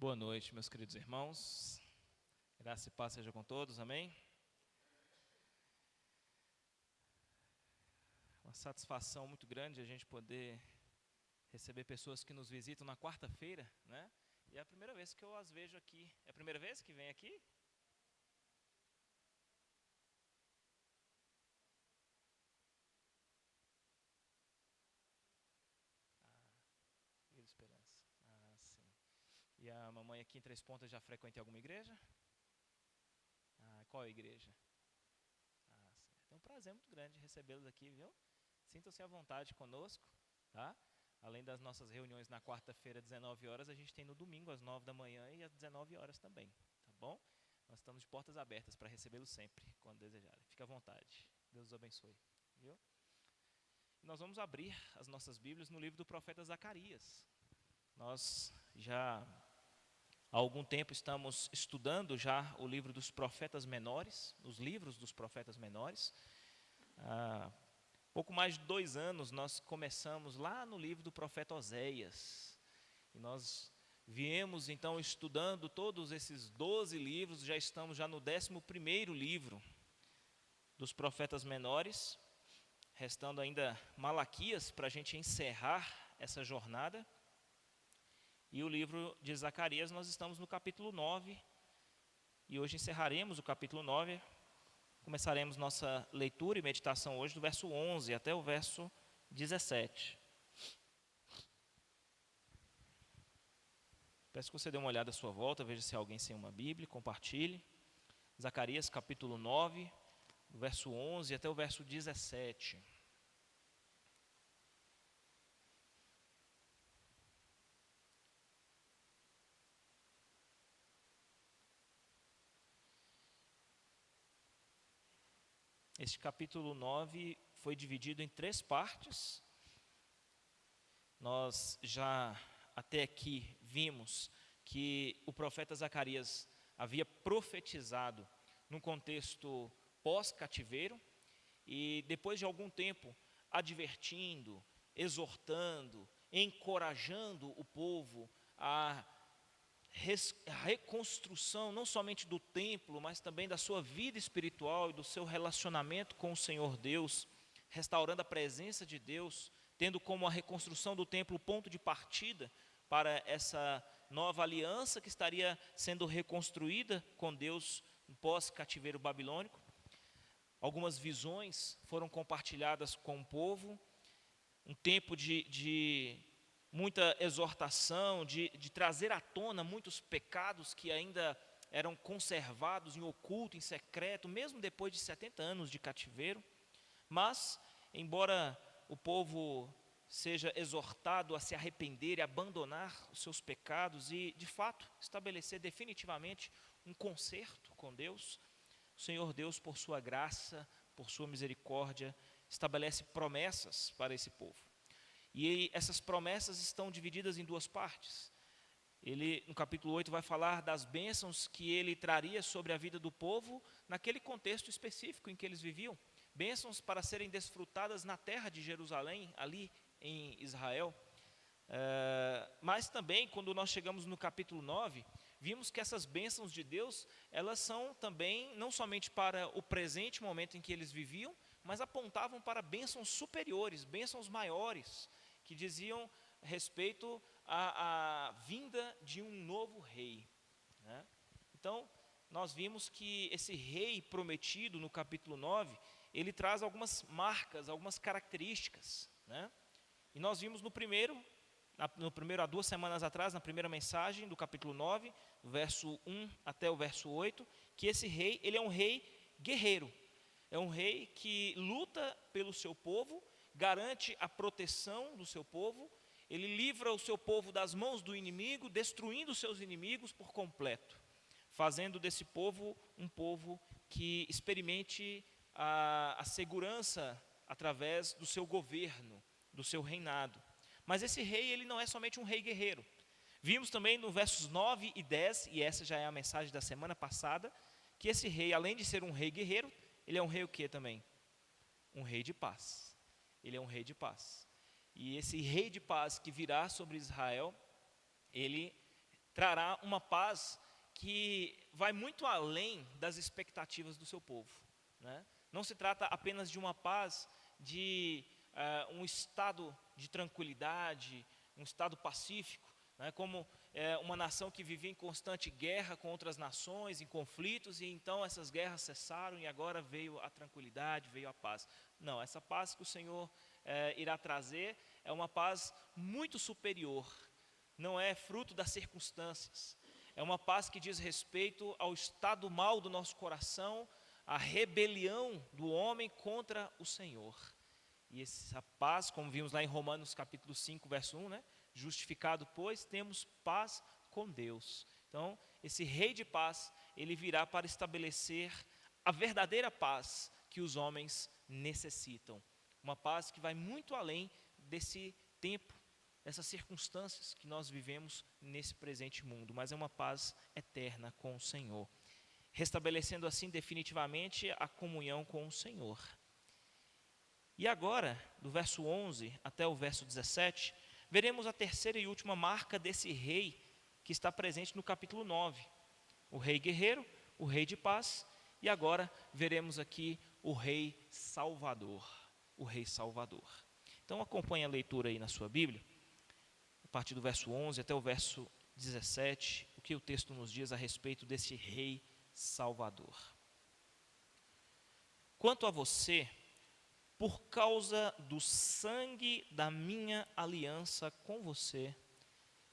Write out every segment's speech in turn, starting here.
Boa noite, meus queridos irmãos. Graça e paz seja com todos, amém? Uma satisfação muito grande a gente poder receber pessoas que nos visitam na quarta-feira, né? E é a primeira vez que eu as vejo aqui. É a primeira vez que vem aqui? Vida Esperança. Sim. E a mamãe aqui em Três Pontas já frequenta alguma igreja? Qual é a igreja? Certo. É um prazer muito grande recebê-los aqui, viu? Sintam-se à vontade conosco, tá? Além das nossas reuniões na quarta-feira, às 19 horas, a gente tem no domingo, às 9 da manhã e às 19 horas também, tá bom? Nós estamos de portas abertas para recebê-los sempre, quando desejarem. Fique à vontade. Deus os abençoe, viu? E nós vamos abrir as nossas Bíblias no livro do profeta Zacarias. Nós já há algum tempo estamos estudando já o livro dos profetas menores, os livros dos profetas menores. Pouco mais de 2 anos nós começamos lá no livro do profeta Oséias. E nós viemos então estudando todos esses 12 livros, já estamos já no 11º livro dos profetas menores, restando ainda Malaquias para a gente encerrar essa jornada. E o livro de Zacarias nós estamos no capítulo 9, e hoje encerraremos o capítulo 9. Começaremos nossa leitura e meditação hoje do verso 11 até o verso 17. Peço que você dê uma olhada à sua volta, veja se há alguém sem uma Bíblia, compartilhe. Zacarias capítulo 9, do verso 11 até o verso 17. Este capítulo 9 foi dividido em 3 partes. Nós já até aqui vimos que o profeta Zacarias havia profetizado num contexto pós-cativeiro, e depois de algum tempo advertindo, exortando, encorajando o povo a reconstrução não somente do templo, mas também da sua vida espiritual e do seu relacionamento com o Senhor Deus, restaurando a presença de Deus, tendo como a reconstrução do templo o ponto de partida para essa nova aliança que estaria sendo reconstruída com Deus no pós-cativeiro babilônico. Algumas visões foram compartilhadas com o povo, um tempo de muita exortação, de trazer à tona muitos pecados que ainda eram conservados em oculto, em secreto, mesmo depois de 70 anos de cativeiro. Mas, embora o povo seja exortado a se arrepender e abandonar os seus pecados e, de fato, estabelecer definitivamente um conserto com Deus, o Senhor Deus, por sua graça, por sua misericórdia, estabelece promessas para esse povo. E essas promessas estão divididas em 2 partes. Ele, no capítulo 8, vai falar das bênçãos que ele traria sobre a vida do povo naquele contexto específico em que eles viviam. Bênçãos para serem desfrutadas na terra de Jerusalém, ali em Israel. Mas também, quando nós chegamos no capítulo 9, vimos que essas bênçãos de Deus, elas são também, não somente para o presente momento em que eles viviam, mas apontavam para bênçãos superiores, bênçãos maiores, que diziam respeito à vinda de um novo rei, né? Então, nós vimos que esse rei prometido no capítulo 9, ele traz algumas marcas, algumas características, né? E nós vimos no primeiro, há 2 semanas atrás, na primeira mensagem do capítulo 9, verso 1 até o verso 8, que esse rei, ele é um rei guerreiro, é um rei que luta pelo seu povo, garante a proteção do seu povo, ele livra o seu povo das mãos do inimigo, destruindo os seus inimigos por completo, fazendo desse povo um povo que experimente a segurança através do seu governo, do seu reinado. Mas esse rei, ele não é somente um rei guerreiro. Vimos também no versos 9 e 10, e essa já é a mensagem da semana passada, que esse rei, além de ser um rei guerreiro, ele é um rei o quê também? Um rei de paz. Ele é um rei de paz. E esse rei de paz que virá sobre Israel, ele trará uma paz que vai muito além das expectativas do seu povo, né? Não se trata apenas de uma paz de um estado de tranquilidade, um estado pacífico, né? Como uma nação que vivia em constante guerra com outras nações, em conflitos, e então essas guerras cessaram e agora veio a tranquilidade, veio a paz. Não, essa paz que o Senhor irá trazer é uma paz muito superior, não é fruto das circunstâncias, é uma paz que diz respeito ao estado mal do nosso coração, à rebelião do homem contra o Senhor. E essa paz, como vimos lá em Romanos capítulo 5, verso 1, né? Justificado, pois, temos paz com Deus. Então, esse rei de paz, ele virá para estabelecer a verdadeira paz que os homens necessitam. Uma paz que vai muito além desse tempo, dessas circunstâncias que nós vivemos nesse presente mundo, mas é uma paz eterna com o Senhor, restabelecendo assim definitivamente a comunhão com o Senhor. E agora, do verso 11 até o verso 17, veremos a terceira e última marca desse rei que está presente no capítulo 9. O rei guerreiro, o rei de paz, e agora veremos aqui o rei salvador. O rei salvador. Então acompanhe a leitura aí na sua Bíblia, a partir do verso 11 até o verso 17, o que o texto nos diz a respeito desse rei salvador. Quanto a você, por causa do sangue da minha aliança com você,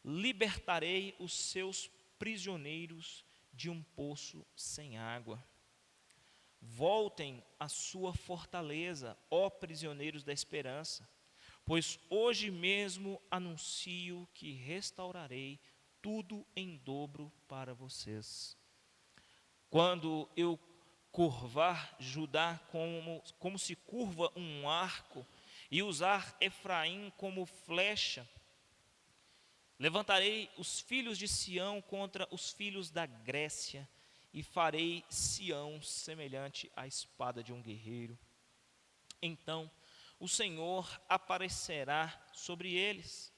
libertarei os seus prisioneiros de um poço sem água. Voltem à sua fortaleza, ó prisioneiros da esperança, pois hoje mesmo anuncio que restaurarei tudo em dobro para vocês. Quando eu curvar Judá como se curva um arco, e usar Efraim como flecha, levantarei os filhos de Sião contra os filhos da Grécia, e farei Sião semelhante à espada de um guerreiro. Então o Senhor aparecerá sobre eles,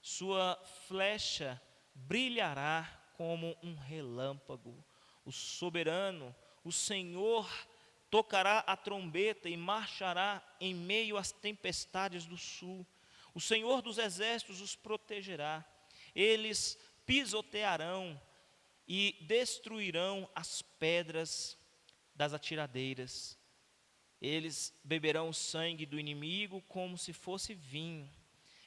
sua flecha brilhará como um relâmpago. O soberano, o Senhor, tocará a trombeta e marchará em meio às tempestades do sul. O Senhor dos exércitos os protegerá. Eles pisotearão e destruirão as pedras das atiradeiras. Eles beberão o sangue do inimigo como se fosse vinho.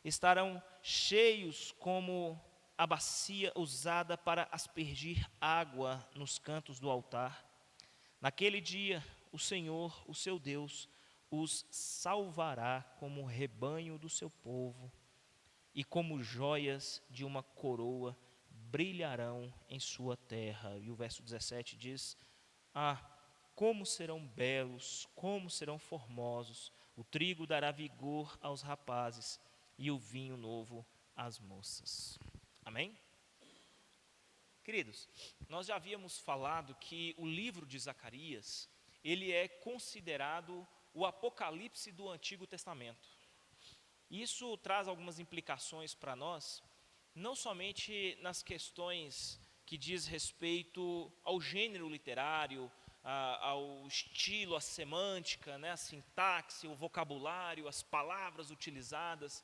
Estarão cheios como a bacia usada para aspergir água nos cantos do altar. Naquele dia, o Senhor, o seu Deus, os salvará como rebanho do seu povo, e como joias de uma coroa brilharão em sua terra. E o verso 17 diz: como serão belos, como serão formosos, o trigo dará vigor aos rapazes, e o vinho novo às moças. Amém? Queridos, nós já havíamos falado que o livro de Zacarias, ele é considerado o Apocalipse do Antigo Testamento. Isso traz algumas implicações para nós, não somente nas questões que diz respeito ao gênero literário, ao estilo, à semântica, né, a sintaxe, o vocabulário, as palavras utilizadas,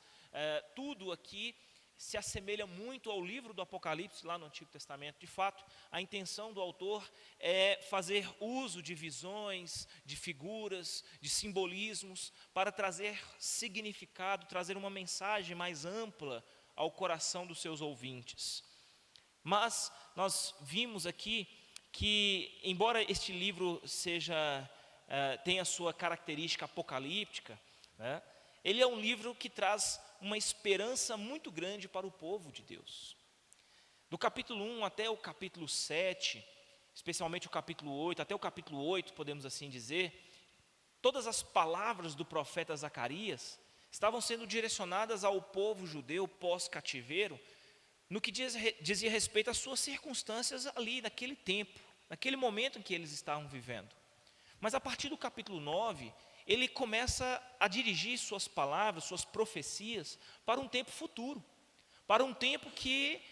tudo aqui se assemelha muito ao livro do Apocalipse lá no Antigo Testamento. De fato, a intenção do autor é fazer uso de visões, de figuras, de simbolismos, para trazer significado, trazer uma mensagem mais ampla ao coração dos seus ouvintes. Mas nós vimos aqui que, embora este livro tenha sua característica apocalíptica, né, ele é um livro que traz uma esperança muito grande para o povo de Deus. Do capítulo 1 até o capítulo 7, especialmente o capítulo 8, até o capítulo 8, podemos assim dizer, todas as palavras do profeta Zacarias estavam sendo direcionadas ao povo judeu pós-cativeiro, no que dizia respeito às suas circunstâncias ali, naquele tempo, naquele momento em que eles estavam vivendo. Mas a partir do capítulo 9, ele começa a dirigir suas palavras, suas profecias, para um tempo futuro, para um tempo que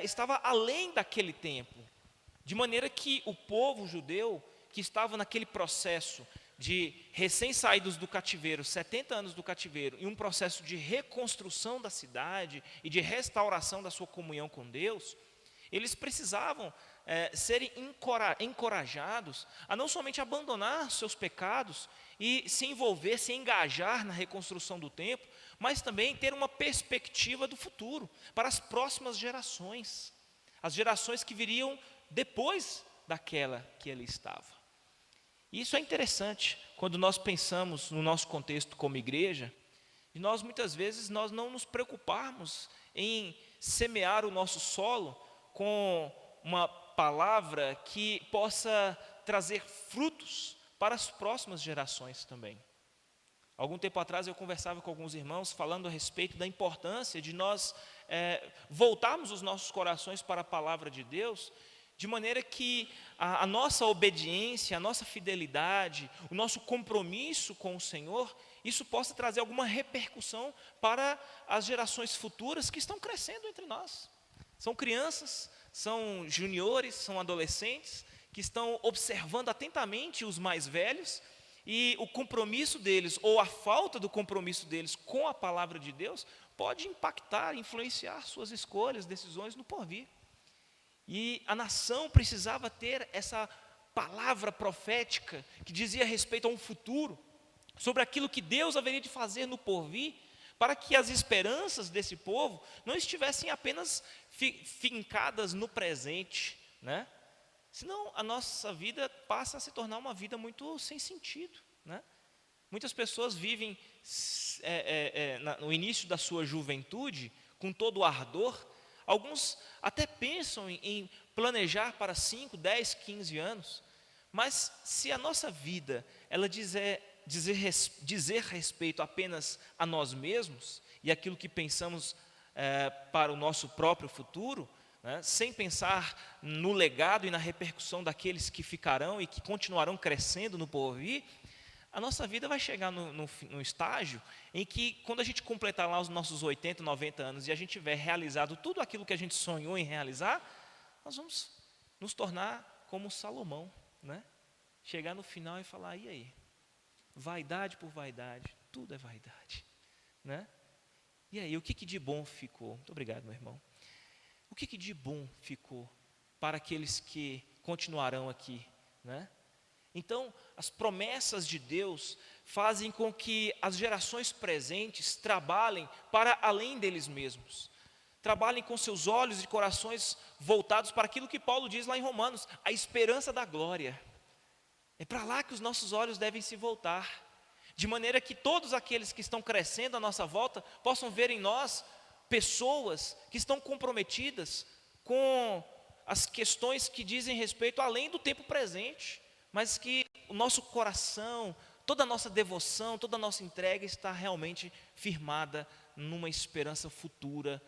estava além daquele tempo, de maneira que o povo judeu, que estava naquele processo de recém-saídos do cativeiro, 70 anos do cativeiro, e um processo de reconstrução da cidade e de restauração da sua comunhão com Deus, eles precisavam serem encorajados a não somente abandonar seus pecados e se envolver, se engajar na reconstrução do templo, mas também ter uma perspectiva do futuro, para as próximas gerações, as gerações que viriam depois daquela que ele estava. E isso é interessante, quando nós pensamos no nosso contexto como igreja, e nós muitas vezes nós não nos preocuparmos em semear o nosso solo com uma palavra que possa trazer frutos para as próximas gerações também. Algum tempo atrás eu conversava com alguns irmãos falando a respeito da importância de nós voltarmos os nossos corações para a palavra de Deus, de maneira que a nossa obediência, a nossa fidelidade, o nosso compromisso com o Senhor, isso possa trazer alguma repercussão para as gerações futuras que estão crescendo entre nós. São crianças, são juniores, são adolescentes, que estão observando atentamente os mais velhos, e o compromisso deles, ou a falta do compromisso deles com a palavra de Deus, pode impactar, influenciar suas escolhas, decisões no porvir. E a nação precisava ter essa palavra profética que dizia respeito a um futuro, sobre aquilo que Deus haveria de fazer no porvir, para que as esperanças desse povo não estivessem apenas fincadas no presente, né? Senão a nossa vida passa a se tornar uma vida muito sem sentido, né? Muitas pessoas vivem no início da sua juventude com todo o ardor. Alguns até pensam em planejar para 5, 10, 15 anos, mas se a nossa vida ela dizer respeito apenas a nós mesmos e aquilo que pensamos para o nosso próprio futuro, né, sem pensar no legado e na repercussão daqueles que ficarão e que continuarão crescendo no porvir, a nossa vida vai chegar no estágio em que, quando a gente completar lá os nossos 80, 90 anos e a gente tiver realizado tudo aquilo que a gente sonhou em realizar, nós vamos nos tornar como Salomão, né? Chegar no final e falar, e aí? Vaidade por vaidade, tudo é vaidade, né? E aí, o que de bom ficou? Muito obrigado, meu irmão. O que de bom ficou para aqueles que continuarão aqui, né? Então, as promessas de Deus fazem com que as gerações presentes trabalhem para além deles mesmos. Trabalhem com seus olhos e corações voltados para aquilo que Paulo diz lá em Romanos, a esperança da glória. É para lá que os nossos olhos devem se voltar, de maneira que todos aqueles que estão crescendo à nossa volta possam ver em nós pessoas que estão comprometidas com as questões que dizem respeito além do tempo presente, mas que o nosso coração, toda a nossa devoção, toda a nossa entrega está realmente firmada numa esperança futura,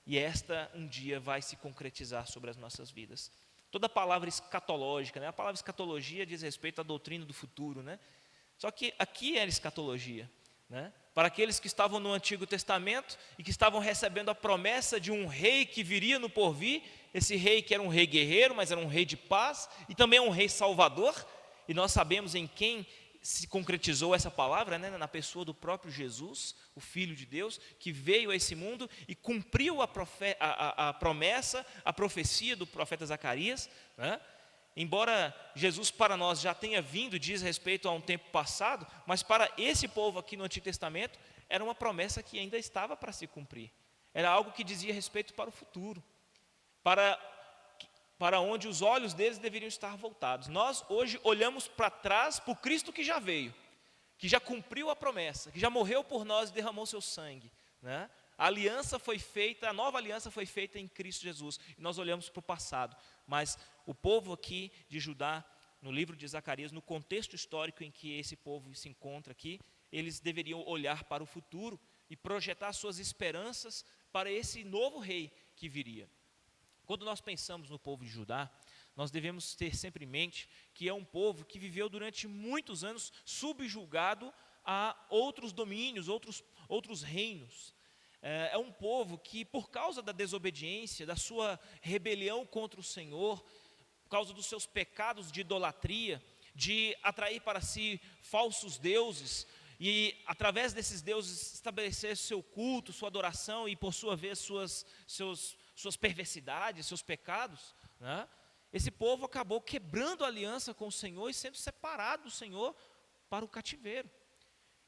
e esta um dia vai se concretizar sobre as nossas vidas. Toda palavra escatológica, né? A palavra escatologia diz respeito à doutrina do futuro, né? Só que aqui era escatologia, né? Para aqueles que estavam no Antigo Testamento e que estavam recebendo a promessa de um rei que viria no porvir, esse rei que era um rei guerreiro, mas era um rei de paz e também um rei salvador, e nós sabemos em quem se concretizou essa palavra, né? Na pessoa do próprio Jesus, o Filho de Deus, que veio a esse mundo e cumpriu a promessa, a profecia do profeta Zacarias, né? Embora Jesus para nós já tenha vindo, diz respeito a um tempo passado, mas para esse povo aqui no Antigo Testamento, era uma promessa que ainda estava para se cumprir. Era algo que dizia respeito para o futuro, para onde os olhos deles deveriam estar voltados. Nós hoje olhamos para trás para o Cristo que já veio, que já cumpriu a promessa, que já morreu por nós e derramou seu sangue, né? A aliança foi feita, a nova aliança foi feita em Cristo Jesus, e nós olhamos para o passado, mas o povo aqui de Judá, no livro de Zacarias, no contexto histórico em que esse povo se encontra aqui, eles deveriam olhar para o futuro e projetar suas esperanças para esse novo rei que viria. Quando nós pensamos no povo de Judá, nós devemos ter sempre em mente que é um povo que viveu durante muitos anos subjugado a outros domínios, outros reinos. é um povo que, por causa da desobediência, da sua rebelião contra o Senhor, por causa dos seus pecados de idolatria, de atrair para si falsos deuses, e através desses deuses estabelecer seu culto, sua adoração e por sua vez suas perversidades, seus pecados, né? Esse povo acabou quebrando a aliança com o Senhor e sendo separado do Senhor para o cativeiro.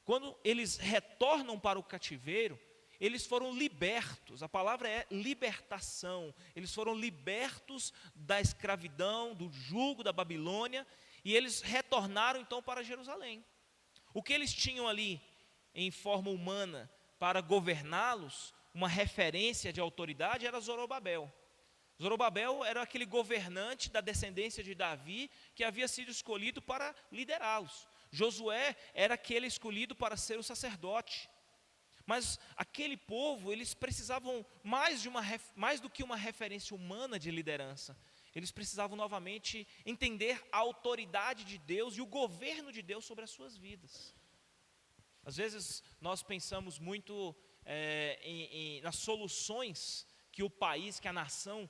Quando eles retornam para o cativeiro, eles foram libertos, a palavra é libertação, eles foram libertos da escravidão, do jugo da Babilônia, e eles retornaram então para Jerusalém. O que eles tinham ali em forma humana para governá-los, uma referência de autoridade, era Zorobabel. Zorobabel era aquele governante da descendência de Davi que havia sido escolhido para liderá-los. Josué era aquele escolhido para ser o sacerdote. Mas aquele povo, eles precisavam mais do que uma referência humana de liderança. Eles precisavam novamente entender a autoridade de Deus e o governo de Deus sobre as suas vidas. Às vezes nós pensamos muito nas soluções que o país, que a nação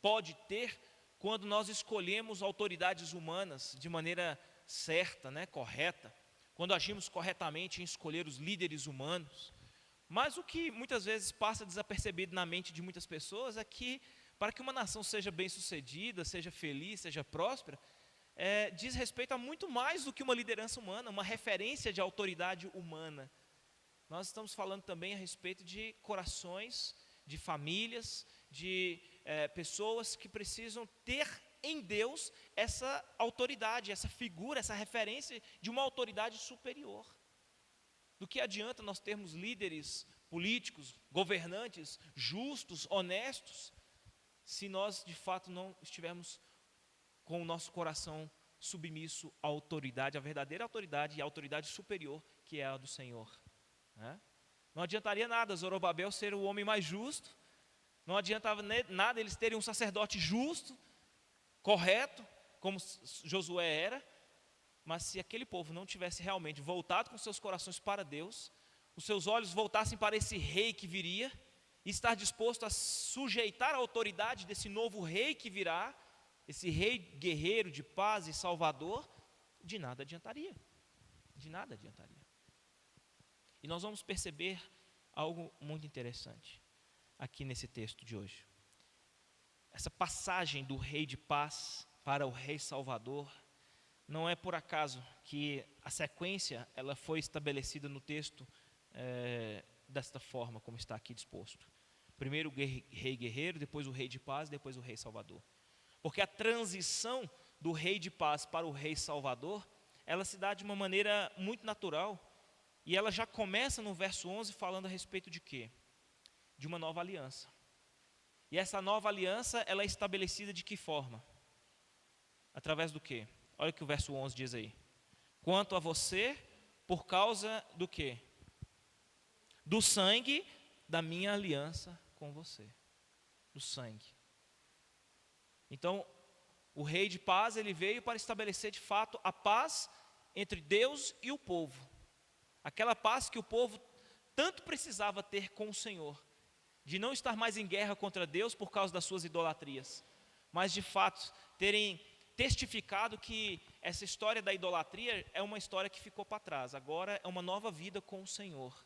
pode ter quando nós escolhemos autoridades humanas de maneira certa, né, correta, quando agimos corretamente em escolher os líderes humanos. Mas o que muitas vezes passa desapercebido na mente de muitas pessoas é que, para que uma nação seja bem-sucedida, seja feliz, seja próspera, diz respeito a muito mais do que uma liderança humana, uma referência de autoridade humana. Nós estamos falando também a respeito de corações, de famílias, de pessoas que precisam ter em Deus essa autoridade, essa figura, essa referência de uma autoridade superior. Do que adianta nós termos líderes políticos, governantes, justos, honestos, se nós de fato não estivermos com o nosso coração submisso à autoridade, à verdadeira autoridade e à autoridade superior, que é a do Senhor, né? Não adiantaria nada Zorobabel ser o homem mais justo, não adiantava nada eles terem um sacerdote justo, correto, como Josué era, mas se aquele povo não tivesse realmente voltado com seus corações para Deus, os seus olhos voltassem para esse rei que viria, e estar disposto a sujeitar a autoridade desse novo rei que virá, esse rei guerreiro de paz e salvador, de nada adiantaria, de nada adiantaria. E nós vamos perceber algo muito interessante aqui nesse texto de hoje. Essa passagem do rei de paz para o rei salvador, não é por acaso que a sequência ela foi estabelecida no texto desta forma, como está aqui disposto. Primeiro o rei guerreiro, depois o rei de paz, depois o rei salvador. Porque a transição do rei de paz para o rei salvador, ela se dá de uma maneira muito natural, e ela já começa no verso 11 falando a respeito de quê? De uma nova aliança. E essa nova aliança, ela é estabelecida de que forma? Através do quê? Olha o que o verso 11 diz aí. Quanto a você, por causa do quê? Do sangue da minha aliança com você. Do sangue. Então, o rei de paz, ele veio para estabelecer de fato a paz entre Deus e o povo. Aquela paz que o povo tanto precisava ter com o Senhor. De não estar mais em guerra contra Deus por causa das suas idolatrias. Mas de fato, terem testificado que essa história da idolatria é uma história que ficou para trás. Agora é uma nova vida com o Senhor.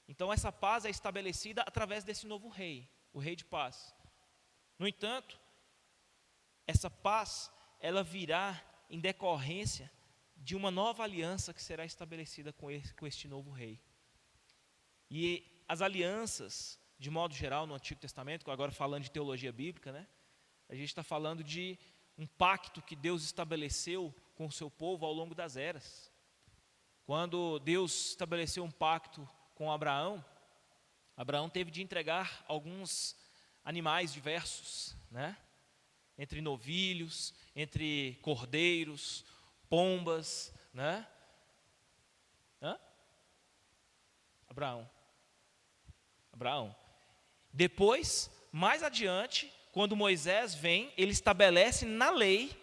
Então essa paz é estabelecida através desse novo rei, o rei de paz. No entanto, essa paz, ela virá em decorrência de uma nova aliança que será estabelecida com este novo rei. E as alianças, de modo geral, no Antigo Testamento, agora falando de teologia bíblica, né? A gente está falando de um pacto que Deus estabeleceu com o seu povo ao longo das eras. Quando Deus estabeleceu um pacto com Abraão, Abraão teve de entregar alguns animais diversos, né? Entre novilhos, entre cordeiros, pombas, né? Abraão. Depois, mais adiante, quando Moisés vem, ele estabelece na lei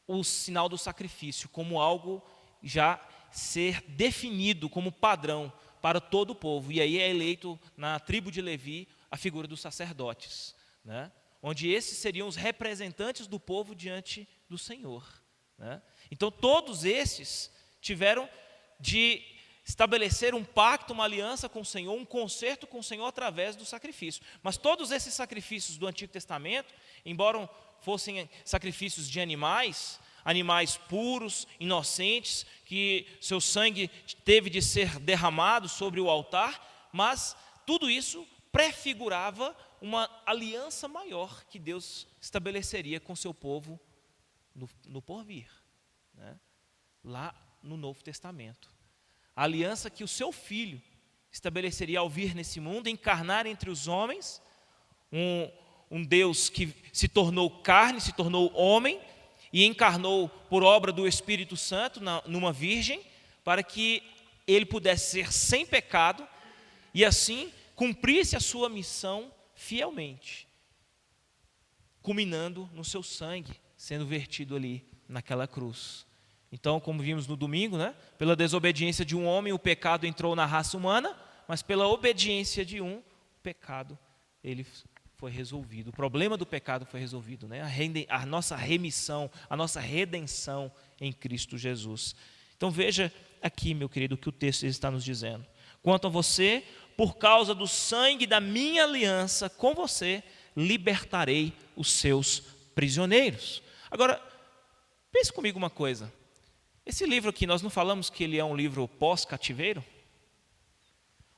o sinal do sacrifício como algo já ser definido como padrão para todo o povo. E aí é eleito na tribo de Levi a figura dos sacerdotes, né? Onde esses seriam os representantes do povo diante do Senhor, né? Então todos esses tiveram de estabelecer um pacto, uma aliança com o Senhor, um concerto com o Senhor através do sacrifício. Mas todos esses sacrifícios do Antigo Testamento, embora fossem sacrifícios de animais puros, inocentes, que seu sangue teve de ser derramado sobre o altar, mas tudo isso prefigurava uma aliança maior que Deus estabeleceria com seu povo no porvir, né? Lá no Novo Testamento. A aliança que o seu Filho estabeleceria ao vir nesse mundo, encarnar entre os homens, um Deus que se tornou carne, se tornou homem, e encarnou por obra do Espírito Santo numa virgem, para que ele pudesse ser sem pecado, e assim cumprisse a sua missão fielmente, culminando no seu sangue, sendo vertido ali naquela cruz. Então, como vimos no domingo, né? Pela desobediência de um homem, o pecado entrou na raça humana, mas pela obediência de um, o pecado ele foi resolvido. O problema do pecado foi resolvido, né? A nossa remissão, a nossa redenção em Cristo Jesus. Então veja aqui, meu querido, o que o texto está nos dizendo. Quanto a você, por causa do sangue da minha aliança com você, libertarei os seus prisioneiros. Agora, pense comigo uma coisa. Esse livro aqui, nós não falamos que ele é um livro pós-cativeiro?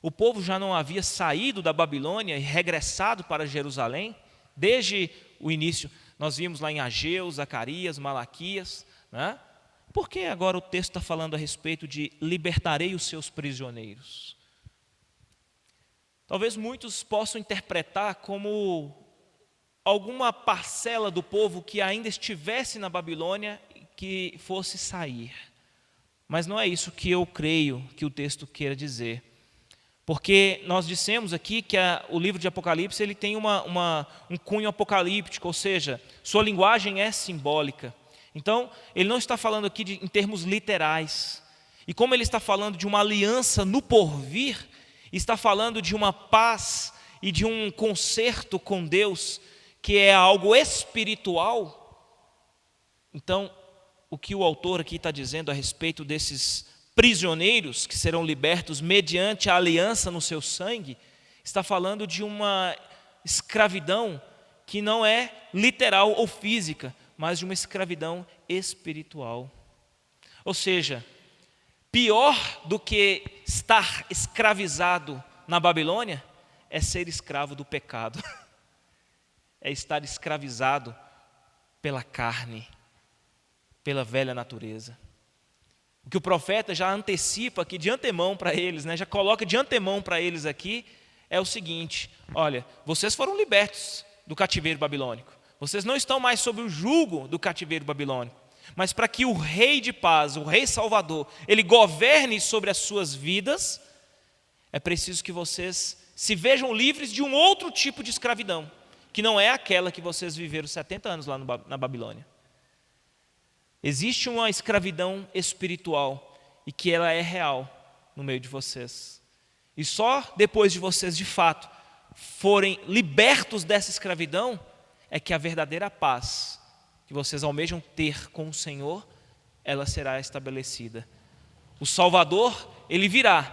O povo já não havia saído da Babilônia e regressado para Jerusalém? Desde o início, nós vimos lá em Ageu, Zacarias, Malaquias, né? Por que agora o texto está falando a respeito de libertarei os seus prisioneiros? Talvez muitos possam interpretar como alguma parcela do povo que ainda estivesse na Babilônia que fosse sair. Mas não é isso que eu creio que o texto queira dizer. Porque nós dissemos aqui que o livro de Apocalipse ele tem um cunho apocalíptico, ou seja, sua linguagem é simbólica. Então, ele não está falando aqui em termos literais. E como ele está falando de uma aliança no porvir, está falando de uma paz e de um concerto com Deus, que é algo espiritual. Então, o que o autor aqui está dizendo a respeito desses prisioneiros que serão libertos mediante a aliança no seu sangue, está falando de uma escravidão que não é literal ou física, mas de uma escravidão espiritual. Ou seja, pior do que estar escravizado na Babilônia é ser escravo do pecado, é estar escravizado pela carne, pela velha natureza. O que o profeta já antecipa aqui de antemão para eles, né, já coloca de antemão para eles aqui, é o seguinte: olha, vocês foram libertos do cativeiro babilônico, vocês não estão mais sob o jugo do cativeiro babilônico, mas para que o Rei de paz, o Rei Salvador, ele governe sobre as suas vidas, é preciso que vocês se vejam livres de um outro tipo de escravidão, que não é aquela que vocês viveram 70 anos lá na Babilônia. Existe uma escravidão espiritual e que ela é real no meio de vocês. E só depois de vocês, de fato, forem libertos dessa escravidão, é que a verdadeira paz que vocês almejam ter com o Senhor, ela será estabelecida. O Salvador, ele virá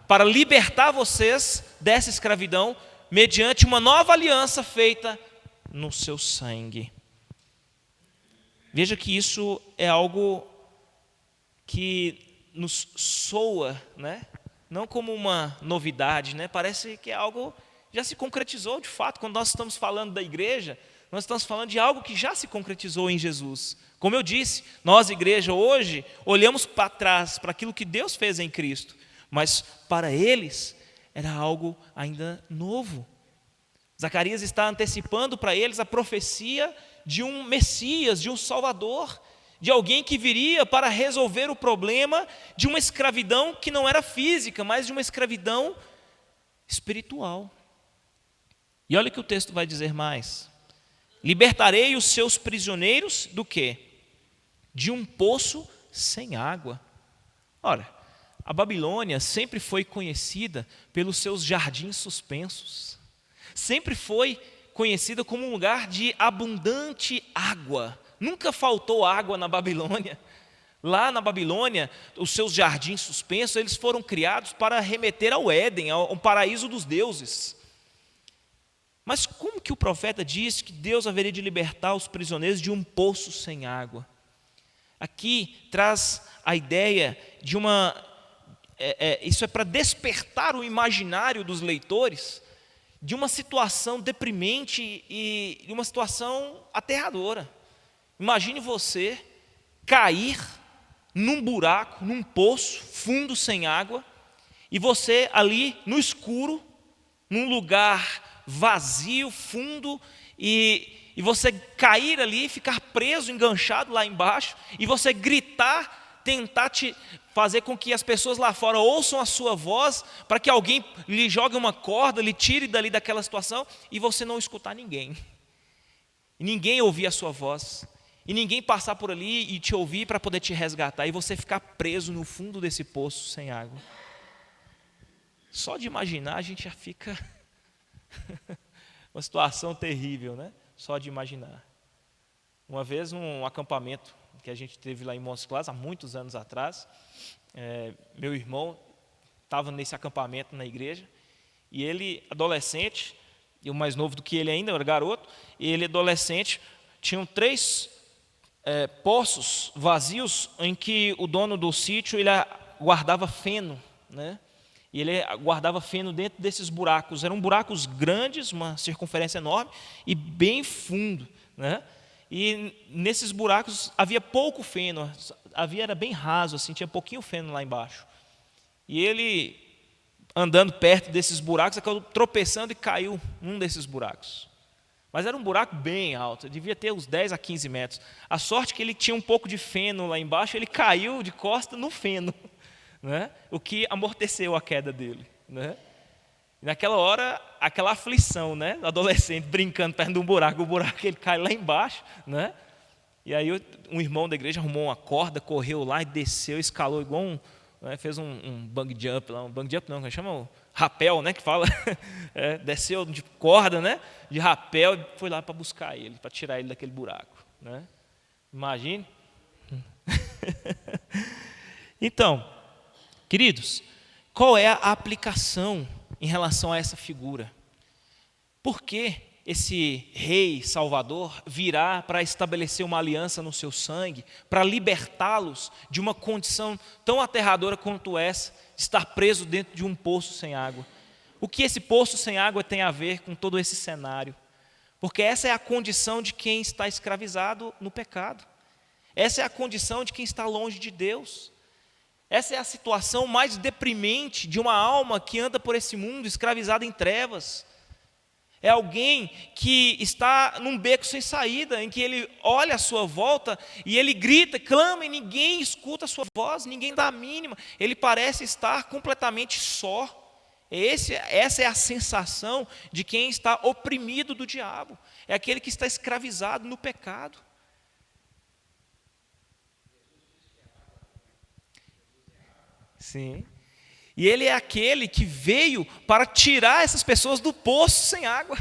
para libertar vocês dessa escravidão mediante uma nova aliança feita no seu sangue. Veja que isso é algo que nos soa, né? Não como uma novidade, né? Parece que é algo que já se concretizou de fato. Quando nós estamos falando da igreja, nós estamos falando de algo que já se concretizou em Jesus. Como eu disse, nós, igreja, hoje, olhamos para trás, para aquilo que Deus fez em Cristo, mas para eles era algo ainda novo. Zacarias está antecipando para eles a profecia de um Messias, de um Salvador, de alguém que viria para resolver o problema de uma escravidão que não era física, mas de uma escravidão espiritual. E olha o que o texto vai dizer mais: libertarei os seus prisioneiros do quê? De um poço sem água. Ora, a Babilônia sempre foi conhecida pelos seus jardins suspensos. Sempre foi conhecida como um lugar de abundante água. Nunca faltou água na Babilônia. Lá na Babilônia, os seus jardins suspensos, eles foram criados para remeter ao Éden, ao paraíso dos deuses. Mas como que o profeta diz que Deus haveria de libertar os prisioneiros de um poço sem água? Aqui traz a ideia de isso é para despertar o imaginário dos leitores de uma situação deprimente e de uma situação aterradora. Imagine você cair num buraco, num poço fundo sem água, e você ali no escuro, num lugar vazio, fundo, e você cair ali, ficar preso, enganchado lá embaixo, e você gritar, tentar te fazer com que as pessoas lá fora ouçam a sua voz, para que alguém lhe jogue uma corda, lhe tire dali daquela situação, e você não escutar ninguém. E ninguém ouvir a sua voz. E ninguém passar por ali e te ouvir para poder te resgatar. E você ficar preso no fundo desse poço sem água. Só de imaginar a gente já fica uma situação terrível, né? Só de imaginar. Uma vez num acampamento que a gente teve lá em Montes Claros, há muitos anos atrás, meu irmão estava nesse acampamento na igreja, e ele, adolescente, e o mais novo do que ele ainda, era garoto, e ele, adolescente, tinham 3 poços vazios em que o dono do sítio ele guardava feno, né? E ele guardava feno dentro desses buracos. Eram buracos grandes, uma circunferência enorme e bem fundo, né? E nesses buracos havia pouco feno, era bem raso, assim, tinha pouquinho feno lá embaixo. E ele, andando perto desses buracos, acabou tropeçando e caiu num desses buracos. Mas era um buraco bem alto, devia ter uns 10 a 15 metros. A sorte é que ele tinha um pouco de feno lá embaixo, ele caiu de costa no feno, né? O que amorteceu a queda dele, né? E naquela hora, aquela aflição, né? O adolescente brincando perto de um buraco, o buraco ele cai lá embaixo, né? E aí um irmão da igreja arrumou uma corda, correu lá e desceu, escalou igual fez um bungee jump lá, um bungee jump não, que chama rapel, né, que fala, desceu de corda, né, de rapel, e foi lá para buscar ele, para tirar ele daquele buraco, né? Imagine. Então, queridos, qual é a aplicação em relação a essa figura? Por que esse rei salvador virá para estabelecer uma aliança no seu sangue, para libertá-los de uma condição tão aterradora quanto essa, estar preso dentro de um poço sem água? O que esse poço sem água tem a ver com todo esse cenário? Porque essa é a condição de quem está escravizado no pecado. Essa é a condição de quem está longe de Deus. Essa é a situação mais deprimente de uma alma que anda por esse mundo escravizada em trevas. É alguém que está num beco sem saída, em que ele olha à sua volta e ele grita, clama e ninguém escuta a sua voz, ninguém dá a mínima. Ele parece estar completamente só. Essa é a sensação de quem está oprimido do diabo. É aquele que está escravizado no pecado. Sim. E ele é aquele que veio para tirar essas pessoas do poço sem água,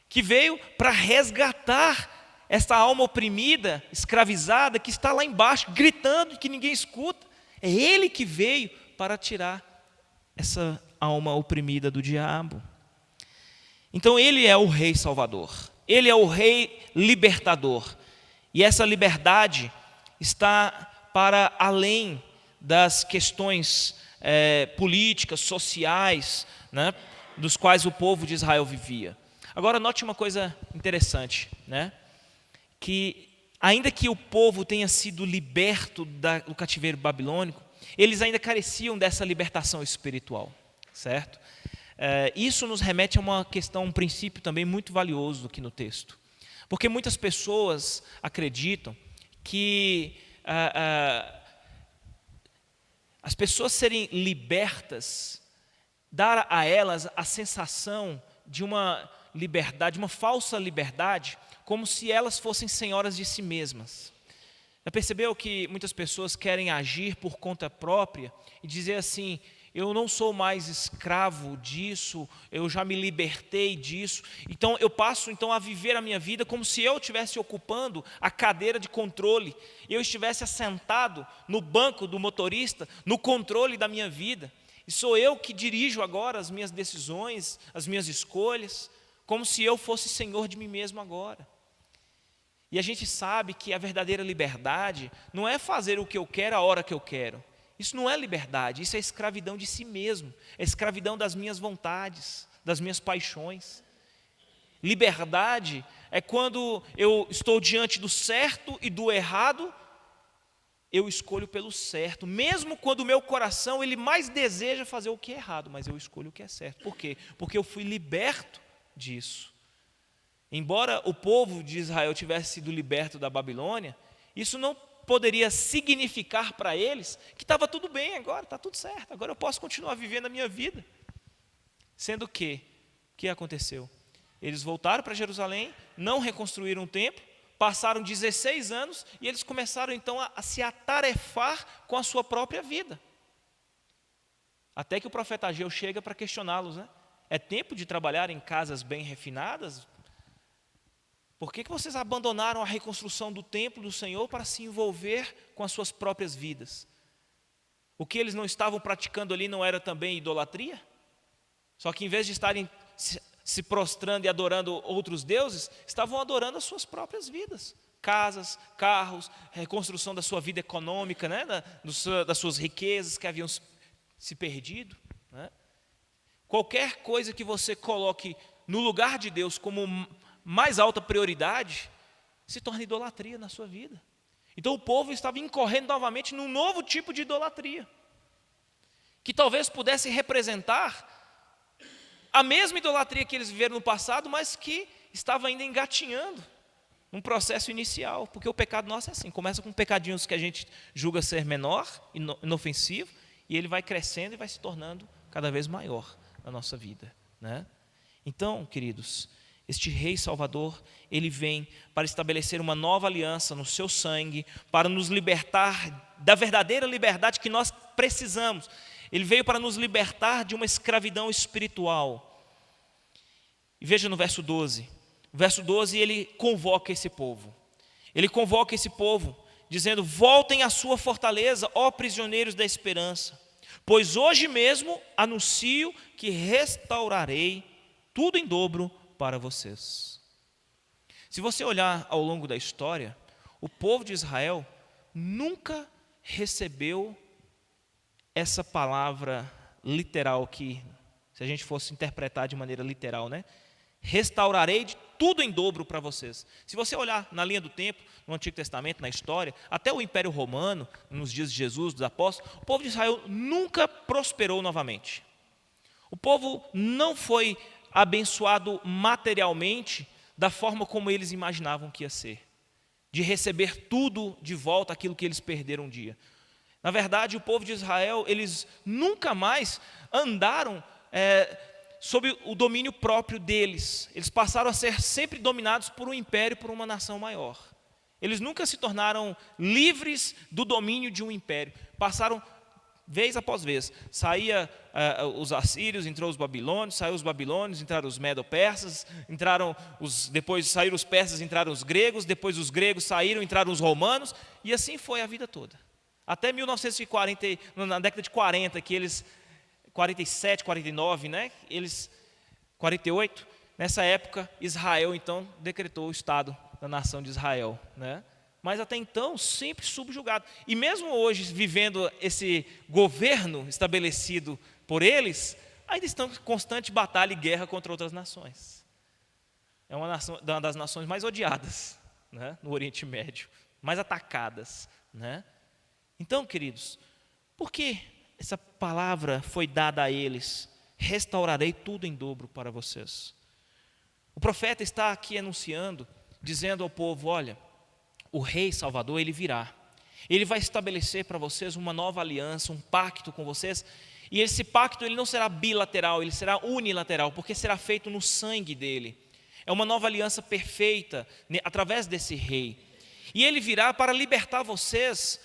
que veio para resgatar essa alma oprimida, escravizada, que está lá embaixo, gritando que ninguém escuta. É ele que veio para tirar essa alma oprimida do diabo. Então ele é o rei salvador, ele é o rei libertador, e essa liberdade está para além das questões políticas, sociais, né, dos quais o povo de Israel vivia. Agora note uma coisa interessante, né, que ainda que o povo tenha sido liberto do cativeiro babilônico, eles ainda careciam dessa libertação espiritual, certo? Isso nos remete a uma questão, um princípio também muito valioso aqui no texto, porque muitas pessoas acreditam que as pessoas serem libertas, dar a elas a sensação de uma liberdade, uma falsa liberdade, como se elas fossem senhoras de si mesmas. Já percebeu que muitas pessoas querem agir por conta própria e dizer assim: eu não sou mais escravo disso, eu já me libertei disso, então eu passo então a viver a minha vida como se eu estivesse ocupando a cadeira de controle, eu estivesse assentado no banco do motorista, no controle da minha vida, e sou eu que dirijo agora as minhas decisões, as minhas escolhas, como se eu fosse senhor de mim mesmo agora. E a gente sabe que a verdadeira liberdade não é fazer o que eu quero a hora que eu quero. Isso não é liberdade, isso é escravidão de si mesmo, é escravidão das minhas vontades, das minhas paixões. Liberdade é quando eu estou diante do certo e do errado, eu escolho pelo certo, mesmo quando o meu coração ele mais deseja fazer o que é errado, mas eu escolho o que é certo. Por quê? Porque eu fui liberto disso. Embora o povo de Israel tivesse sido liberto da Babilônia, isso não poderia significar para eles que estava tudo bem agora, está tudo certo, agora eu posso continuar vivendo a minha vida. Sendo que, o que aconteceu? Eles voltaram para Jerusalém, não reconstruíram o templo, passaram 16 anos e eles começaram então a se atarefar com a sua própria vida. Até que o profeta Ageu chega para questioná-los, né? É tempo de trabalhar em casas bem refinadas? Por que vocês abandonaram a reconstrução do templo do Senhor para se envolver com as suas próprias vidas? O que eles não estavam praticando ali não era também idolatria? Só que em vez de estarem se prostrando e adorando outros deuses, estavam adorando as suas próprias vidas. Casas, carros, reconstrução da sua vida econômica, né? das suas riquezas que haviam se perdido. Né? Qualquer coisa que você coloque no lugar de Deus como mais alta prioridade, se torna idolatria na sua vida. Então o povo estava incorrendo novamente num novo tipo de idolatria, que talvez pudesse representar a mesma idolatria que eles viveram no passado, mas que estava ainda engatinhando num processo inicial, porque o pecado nosso é assim, começa com pecadinhos que a gente julga ser menor, inofensivo, e ele vai crescendo e vai se tornando cada vez maior na nossa vida, né? Então, queridos, este Rei Salvador, ele vem para estabelecer uma nova aliança no seu sangue, para nos libertar da verdadeira liberdade que nós precisamos. Ele veio para nos libertar de uma escravidão espiritual. E veja no verso 12. O verso 12, ele convoca esse povo. Ele convoca esse povo, dizendo: voltem à sua fortaleza, ó prisioneiros da esperança, pois hoje mesmo anuncio que restaurarei tudo em dobro para vocês. Se você olhar ao longo da história, o povo de Israel nunca recebeu essa palavra literal que, se a gente fosse interpretar de maneira literal, né? Restaurarei tudo em dobro para vocês. Se você olhar na linha do tempo, no Antigo Testamento, na história, até o Império Romano, nos dias de Jesus, dos apóstolos, o povo de Israel nunca prosperou novamente. O povo não foi abençoado materialmente da forma como eles imaginavam que ia ser, de receber tudo de volta, aquilo que eles perderam um dia. Na verdade, o povo de Israel, eles nunca mais andaram sob o domínio próprio deles. Eles passaram a ser sempre dominados por um império, por uma nação maior. Eles nunca se tornaram livres do domínio de um império. Passaram vez após vez. Saía os assírios, entrou os babilônios, saiu os babilônios, entraram os medo-persas, depois saíram os persas, entraram os gregos, depois os gregos saíram, entraram os romanos, e assim foi a vida toda. Até 1940, na década de 40, que eles 47, 49, né? 48, nessa época Israel então decretou o Estado da nação de Israel, né? Mas até então sempre subjugado. E mesmo hoje, vivendo esse governo estabelecido por eles, ainda estão em constante batalha e guerra contra outras nações. É uma das nações mais odiadas, né, no Oriente Médio, mais atacadas, né? Então, queridos, por que essa palavra foi dada a eles? Restaurarei tudo em dobro para vocês. O profeta está aqui anunciando, dizendo ao povo: olha, o Rei Salvador, ele virá. Ele vai estabelecer para vocês uma nova aliança, um pacto com vocês. E esse pacto ele não será bilateral, ele será unilateral, porque será feito no sangue dele. É uma nova aliança perfeita através desse rei. E ele virá para libertar vocês.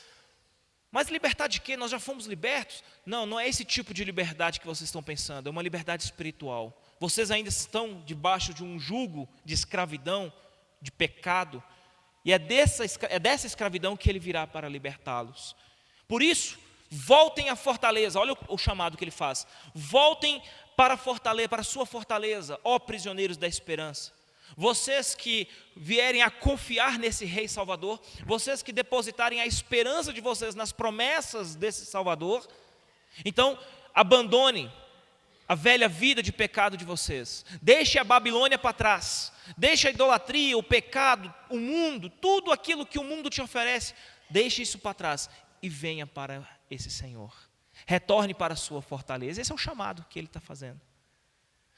Mas libertar de quê? Nós já fomos libertos? Não, não é esse tipo de liberdade que vocês estão pensando, é uma liberdade espiritual. Vocês ainda estão debaixo de um jugo de escravidão, de pecado, e é dessa escravidão que ele virá para libertá-los. Por isso, voltem à fortaleza, olha o chamado que ele faz. Voltem para a fortaleza, para a sua fortaleza, ó prisioneiros da esperança. Vocês que vierem a confiar nesse Rei Salvador, vocês que depositarem a esperança de vocês nas promessas desse Salvador, então abandone a velha vida de pecado de vocês, deixe a Babilônia para trás, deixe a idolatria, o pecado, o mundo, tudo aquilo que o mundo te oferece, deixe isso para trás e venha para esse Senhor, retorne para a sua fortaleza. Esse é o chamado que ele está fazendo.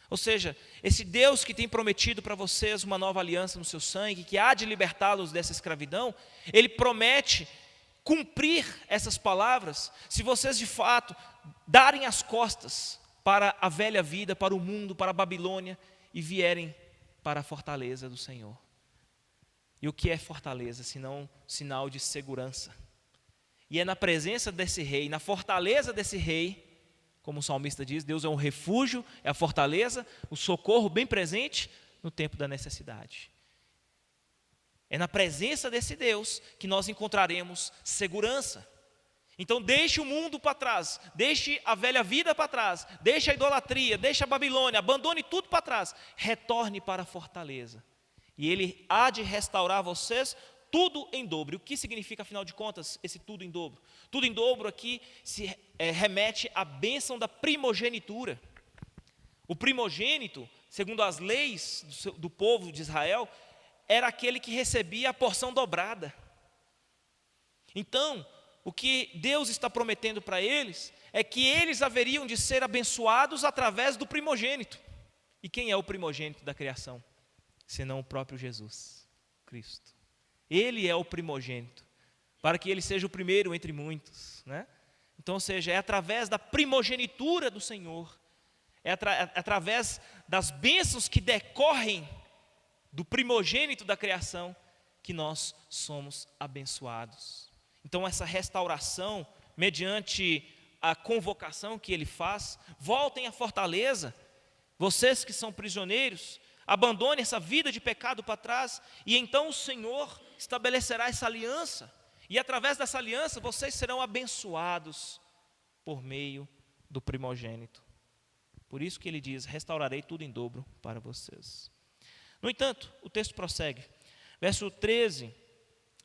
Ou seja, esse Deus que tem prometido para vocês uma nova aliança no seu sangue, que há de libertá-los dessa escravidão, ele promete cumprir essas palavras se vocês de fato darem as costas para a velha vida, para o mundo, para a Babilônia e vierem para a fortaleza do Senhor. E o que é fortaleza, senão sinal de segurança? E é na presença desse rei, na fortaleza desse rei, como o salmista diz, Deus é um refúgio, é a fortaleza, o socorro bem presente no tempo da necessidade. É na presença desse Deus que nós encontraremos segurança. Então deixe o mundo para trás, deixe a velha vida para trás, deixe a idolatria, deixe a Babilônia, abandone tudo para trás, retorne para a fortaleza. E ele há de restaurar vocês tudo em dobro. O que significa, afinal de contas, esse tudo em dobro? Tudo em dobro aqui se remete à bênção da primogenitura. O primogênito, segundo as leis do povo de Israel, era aquele que recebia a porção dobrada. Então, o que Deus está prometendo para eles é que eles haveriam de ser abençoados através do primogênito. E quem é o primogênito da criação? Senão o próprio Jesus Cristo. Ele é o primogênito, para que ele seja o primeiro entre muitos, né? Então, ou seja, é através da primogenitura do Senhor, é através das bênçãos que decorrem do primogênito da criação, que nós somos abençoados. Então, essa restauração, mediante a convocação que ele faz, voltem à fortaleza, vocês que são prisioneiros, abandone essa vida de pecado para trás, e então o Senhor estabelecerá essa aliança, e através dessa aliança vocês serão abençoados por meio do primogênito. Por isso que ele diz, restaurarei tudo em dobro para vocês. No entanto, o texto prossegue. Verso 13,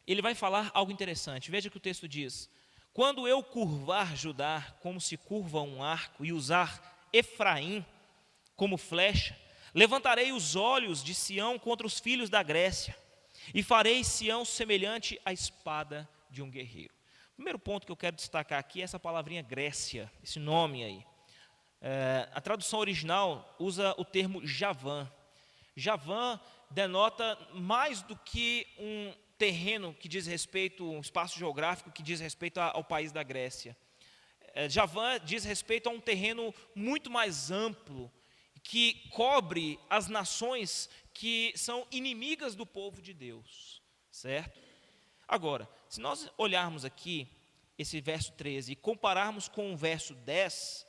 ele vai falar algo interessante. Veja que o texto diz, quando eu curvar Judá como se curva um arco, e usar Efraim como flecha, levantarei os olhos de Sião contra os filhos da Grécia, e farei Sião semelhante à espada de um guerreiro. O primeiro ponto que eu quero destacar aqui é essa palavrinha Grécia, esse nome aí. A tradução original usa o termo Javã. Javã denota mais do que um terreno que diz respeito, um espaço geográfico que diz respeito ao país da Grécia. Javã diz respeito a um terreno muito mais amplo, que cobre as nações que são inimigas do povo de Deus, certo? Agora, se nós olharmos aqui esse verso 13 e compararmos com o verso 10,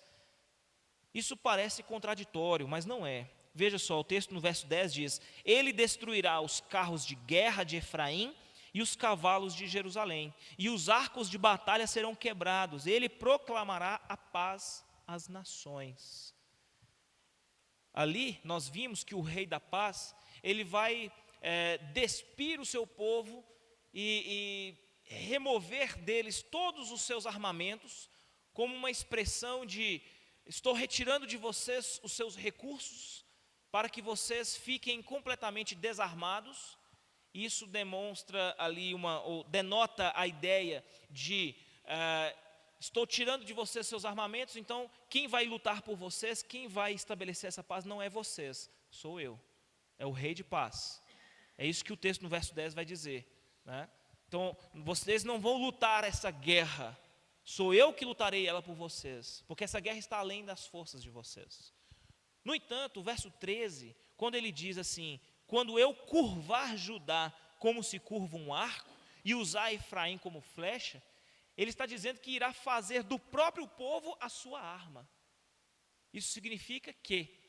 isso parece contraditório, mas não é. Veja só, o texto no verso 10 diz, ele destruirá os carros de guerra de Efraim e os cavalos de Jerusalém, e os arcos de batalha serão quebrados, ele proclamará a paz às nações. Ali nós vimos que o Rei da Paz, ele vai despir o seu povo e remover deles todos os seus armamentos, como uma expressão de, estou retirando de vocês os seus recursos, para que vocês fiquem completamente desarmados. Isso demonstra ali ou denota a ideia de estou tirando de vocês seus armamentos, então quem vai lutar por vocês, quem vai estabelecer essa paz não é vocês, sou eu, é o Rei de Paz. É isso que o texto no verso 10 vai dizer, né? Então, vocês não vão lutar essa guerra, sou eu que lutarei ela por vocês, porque essa guerra está além das forças de vocês. No entanto, o verso 13, quando ele diz assim, quando eu curvar Judá como se curva um arco, e usar Efraim como flecha, ele está dizendo que irá fazer do próprio povo a sua arma. Isso significa que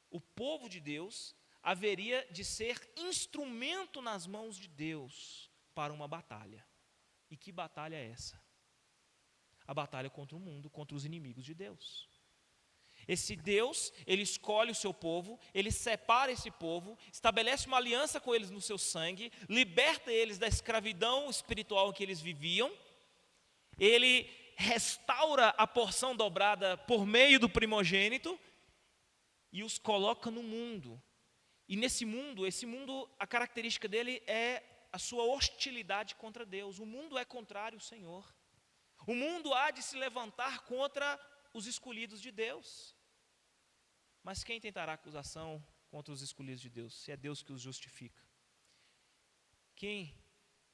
o povo de Deus haveria de ser instrumento nas mãos de Deus para uma batalha. E que batalha é essa? A batalha contra o mundo, contra os inimigos de Deus. Esse Deus, ele escolhe o seu povo, ele separa esse povo, estabelece uma aliança com eles no seu sangue, liberta eles da escravidão espiritual que eles viviam, ele restaura a porção dobrada por meio do primogênito e os coloca no mundo. E nesse mundo, esse mundo, a característica dele é a sua hostilidade contra Deus. O mundo é contrário ao Senhor. O mundo há de se levantar contra os escolhidos de Deus. Mas quem tentará acusação contra os escolhidos de Deus, se é Deus que os justifica? Quem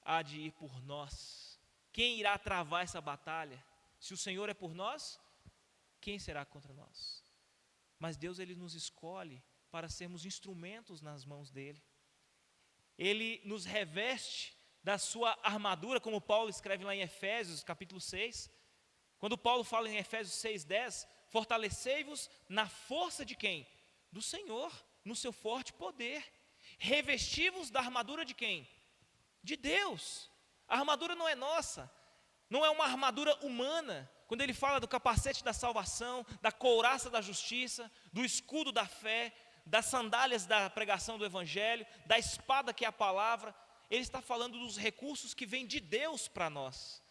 há de ir por nós? Quem irá travar essa batalha? Se o Senhor é por nós, quem será contra nós? Mas Deus, ele nos escolhe para sermos instrumentos nas mãos dele. Ele nos reveste da sua armadura, como Paulo escreve lá em Efésios, capítulo 6. Quando Paulo fala em Efésios 6:10, fortalecei-vos na força de quem? Do Senhor, no seu forte poder. Revesti-vos da armadura de quem? De Deus. A armadura não é nossa, não é uma armadura humana. Quando ele fala do capacete da salvação, da couraça da justiça, do escudo da fé, das sandálias da pregação do evangelho, da espada que é a palavra, ele está falando dos recursos que vêm de Deus para nós.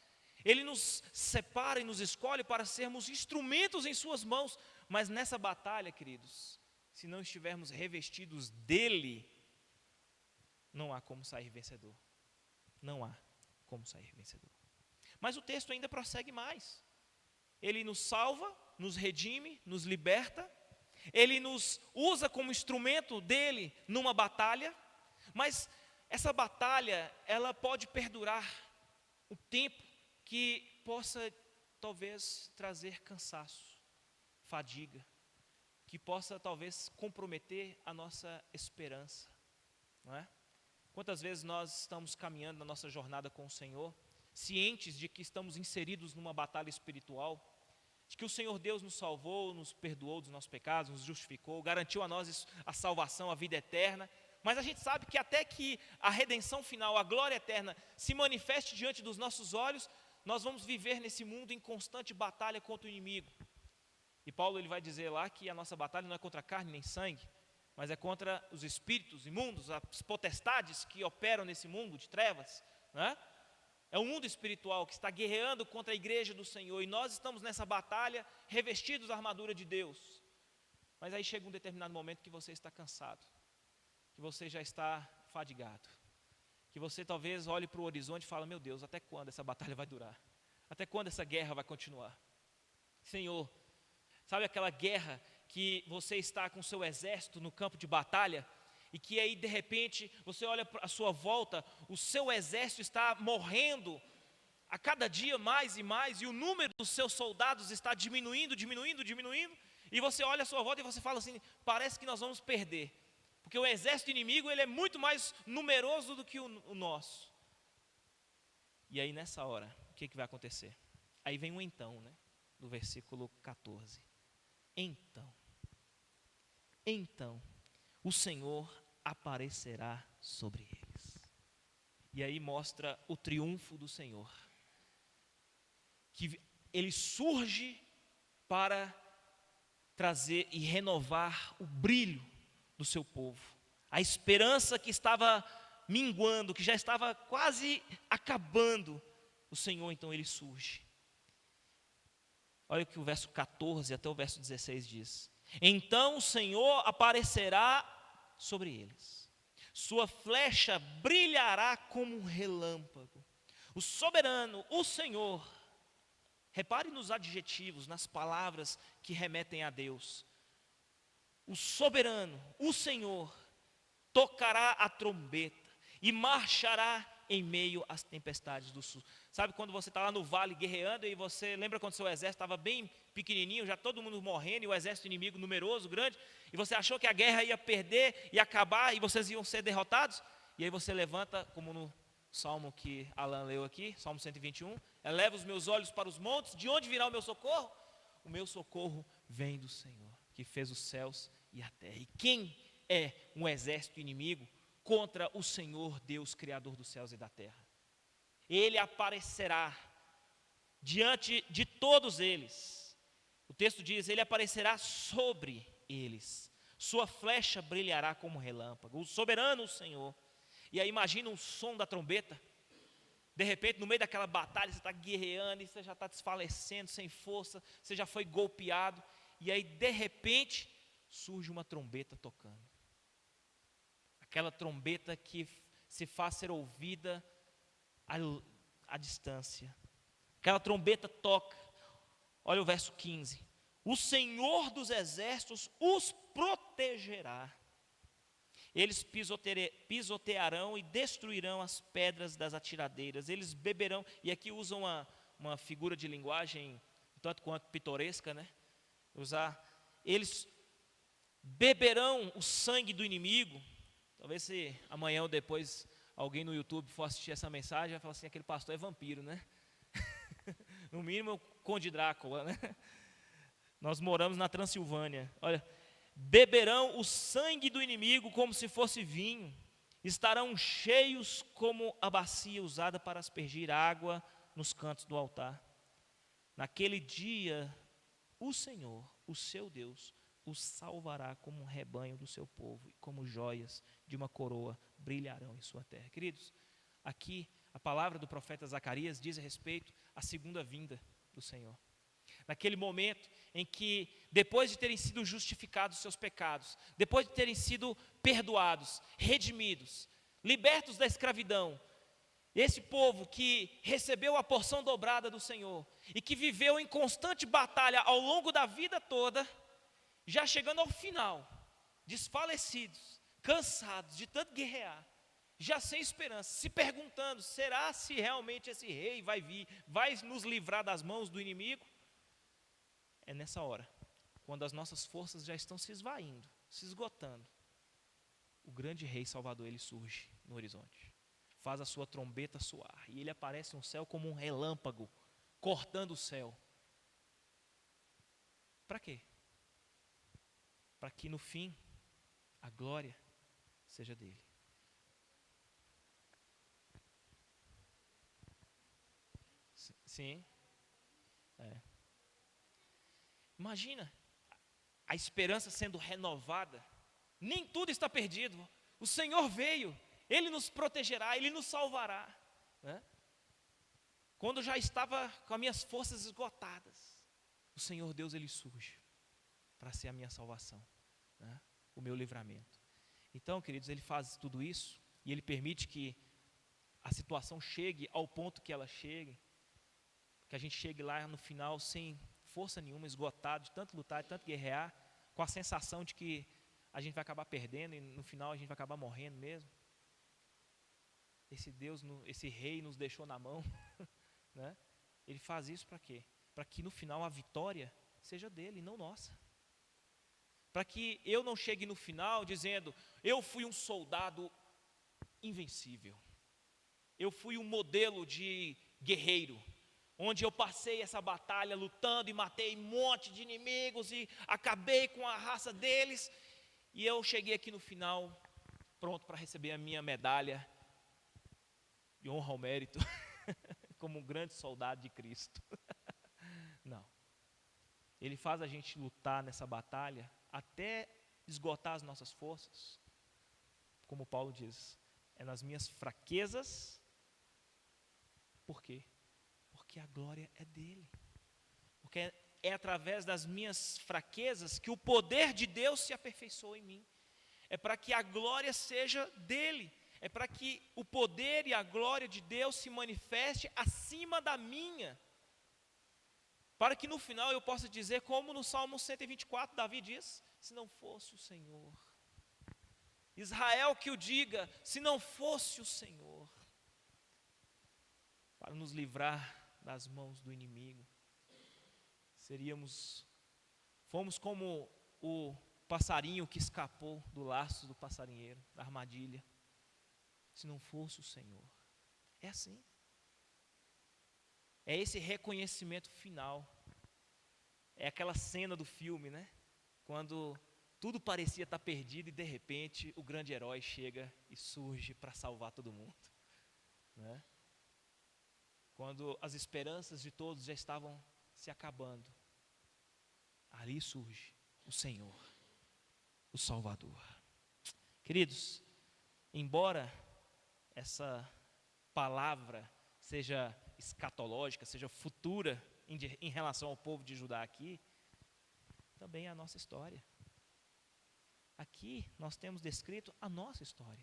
Ele nos separa e nos escolhe para sermos instrumentos em suas mãos, mas nessa batalha, queridos, se não estivermos revestidos dele, não há como sair vencedor. Não há como sair vencedor. Mas o texto ainda prossegue mais. Ele nos salva, nos redime, nos liberta. Ele nos usa como instrumento dele numa batalha. Mas essa batalha, ela pode perdurar o tempo que possa talvez trazer cansaço, fadiga, que possa talvez comprometer a nossa esperança, não é? Quantas vezes nós estamos caminhando na nossa jornada com o Senhor, cientes de que estamos inseridos numa batalha espiritual, de que o Senhor Deus nos salvou, nos perdoou dos nossos pecados, nos justificou, garantiu a nós a salvação, a vida eterna, mas a gente sabe que até que a redenção final, a glória eterna, se manifeste diante dos nossos olhos, nós vamos viver nesse mundo em constante batalha contra o inimigo. E Paulo, ele vai dizer lá que a nossa batalha não é contra carne nem sangue, mas é contra os espíritos imundos, as potestades que operam nesse mundo de trevas, né? É um mundo espiritual que está guerreando contra a igreja do Senhor, e nós estamos nessa batalha revestidos da armadura de Deus. Mas aí chega um determinado momento que você está cansado, que você já está fadigado, que você talvez olhe para o horizonte e fala: meu Deus, até quando essa batalha vai durar? Até quando essa guerra vai continuar? Senhor, sabe aquela guerra que você está com o seu exército no campo de batalha, e que aí de repente você olha à sua volta, o seu exército está morrendo a cada dia mais e mais, e o número dos seus soldados está diminuindo, e você olha à sua volta e você fala assim: parece que nós vamos perder, porque o exército inimigo, ele é muito mais numeroso do que o nosso. E aí nessa hora, o que vai acontecer? Aí vem um então, né? Do versículo 14. Então, o Senhor aparecerá sobre eles. E aí mostra o triunfo do Senhor, que ele surge para trazer e renovar o brilho do seu povo, a esperança que estava minguando, que já estava quase acabando. O Senhor então ele surge. Olha o que o verso 14 até o verso 16 diz: então o Senhor aparecerá sobre eles, sua flecha brilhará como um relâmpago. O soberano, o Senhor, repare nos adjetivos, nas palavras que remetem a Deus. O soberano, o Senhor, tocará a trombeta e marchará em meio às tempestades do sul. Sabe quando você está lá no vale guerreando e você lembra quando seu exército estava bem pequenininho, já todo mundo morrendo e o exército inimigo numeroso, grande, e você achou que a guerra ia perder e acabar e vocês iam ser derrotados? E aí você levanta, como salmo que Alan leu aqui, Salmo 121. Eleva os meus olhos para os montes, de onde virá o meu socorro? O meu socorro vem do Senhor, que fez os céus e a terra. E quem é um exército inimigo contra o Senhor Deus, Criador dos céus e da terra? Ele aparecerá diante de todos eles. O texto diz, ele aparecerá sobre eles. Sua flecha brilhará como relâmpago. O soberano Senhor. E aí imagina um som da trombeta. De repente, no meio daquela batalha, você está guerreando, e você já está desfalecendo, sem força, você já foi golpeado. E aí, de repente, surge uma trombeta tocando. Aquela trombeta que se faz ser ouvida à distância. Aquela trombeta toca. Olha o verso 15. O Senhor dos exércitos os protegerá. Eles pisotearão e destruirão as pedras das atiradeiras. Eles beberão, e aqui usam uma figura de linguagem tanto quanto pitoresca, né? Eles beberão o sangue do inimigo. Talvez se amanhã ou depois alguém no YouTube for assistir essa mensagem, vai falar assim, aquele pastor é vampiro, né? No mínimo, Conde Drácula, né? Nós moramos na Transilvânia. Olha, beberão o sangue do inimigo como se fosse vinho. Estarão cheios como a bacia usada para aspergir água nos cantos do altar. Naquele dia, o Senhor, o seu Deus, os salvará como um rebanho do seu povo, e como joias de uma coroa brilharão em sua terra. Queridos, aqui a palavra do profeta Zacarias diz a respeito à segunda vinda do Senhor. Naquele momento em que, depois de terem sido justificados seus pecados, depois de terem sido perdoados, redimidos, libertos da escravidão, esse povo que recebeu a porção dobrada do Senhor e que viveu em constante batalha ao longo da vida toda, já chegando ao final, desfalecidos, cansados de tanto guerrear, já sem esperança, se perguntando, será se realmente esse rei vai vir, vai nos livrar das mãos do inimigo? É nessa hora, quando as nossas forças já estão se esvaindo, se esgotando, o grande rei Salvador, ele surge no horizonte, faz a sua trombeta soar, e ele aparece no céu como um relâmpago, cortando o céu. Para quê? Para que no fim, a glória seja dele. Sim. Imagina a esperança sendo renovada. Nem tudo está perdido. O Senhor veio, Ele nos protegerá, Ele nos salvará, né? Quando já estava com as minhas forças esgotadas, o Senhor Deus, Ele surge para ser a minha salvação, né? O meu livramento. Então, queridos, Ele faz tudo isso e Ele permite que a situação chegue ao ponto que ela chegue, que a gente chegue lá no final sem força nenhuma, esgotado de tanto lutar, de tanto guerrear, com a sensação de que a gente vai acabar perdendo e no final a gente vai acabar morrendo mesmo. Esse Deus, esse rei nos deixou na mão, né? Ele faz isso para quê? Para que no final a vitória seja dele, não nossa. Para que eu não chegue no final dizendo, eu fui um soldado invencível, eu fui um modelo de guerreiro, onde eu passei essa batalha lutando e matei um monte de inimigos e acabei com a raça deles, e eu cheguei aqui no final, pronto para receber a minha medalha de honra ao mérito, como um grande soldado de Cristo. Não. Ele faz a gente lutar nessa batalha até esgotar as nossas forças, como Paulo diz, é nas minhas fraquezas. Por quê? Porque a glória é dele. Porque é através das minhas fraquezas que o poder de Deus se aperfeiçoa em mim. É para que a glória seja dele. É para que o poder e a glória de Deus se manifeste acima da minha. Para que no final eu possa dizer, como no Salmo 124, Davi diz, se não fosse o Senhor. Israel que o diga, se não fosse o Senhor, para nos livrar das mãos do inimigo, fomos como o passarinho que escapou do laço do passarinheiro, da armadilha, se não fosse o Senhor. É assim. É esse reconhecimento final. É aquela cena do filme, né? Quando tudo parecia estar perdido e de repente o grande herói chega e surge para salvar todo mundo, né? Quando as esperanças de todos já estavam se acabando, ali surge o Senhor, o Salvador. Queridos, embora essa palavra seja escatológica, seja futura em relação ao povo de Judá aqui, também é a nossa história. Aqui nós temos descrito a nossa história.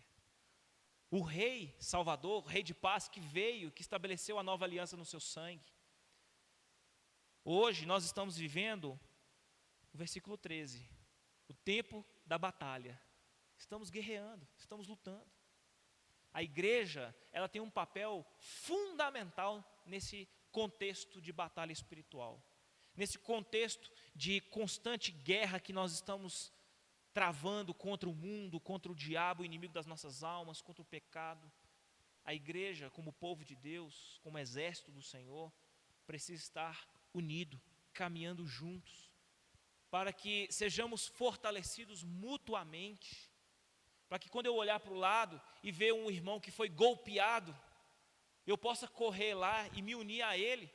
O rei Salvador, o rei de paz que veio, que estabeleceu a nova aliança no seu sangue. Hoje nós estamos vivendo o versículo 13, o tempo da batalha. Estamos guerreando, estamos lutando. A igreja, ela tem um papel fundamental nesse contexto de batalha espiritual. Nesse contexto de constante guerra que nós estamos travando contra o mundo, contra o diabo, o inimigo das nossas almas, contra o pecado. A igreja, como povo de Deus, como exército do Senhor, precisa estar unido, caminhando juntos, para que sejamos fortalecidos mutuamente, para que quando eu olhar para o lado e ver um irmão que foi golpeado, eu possa correr lá e me unir a ele,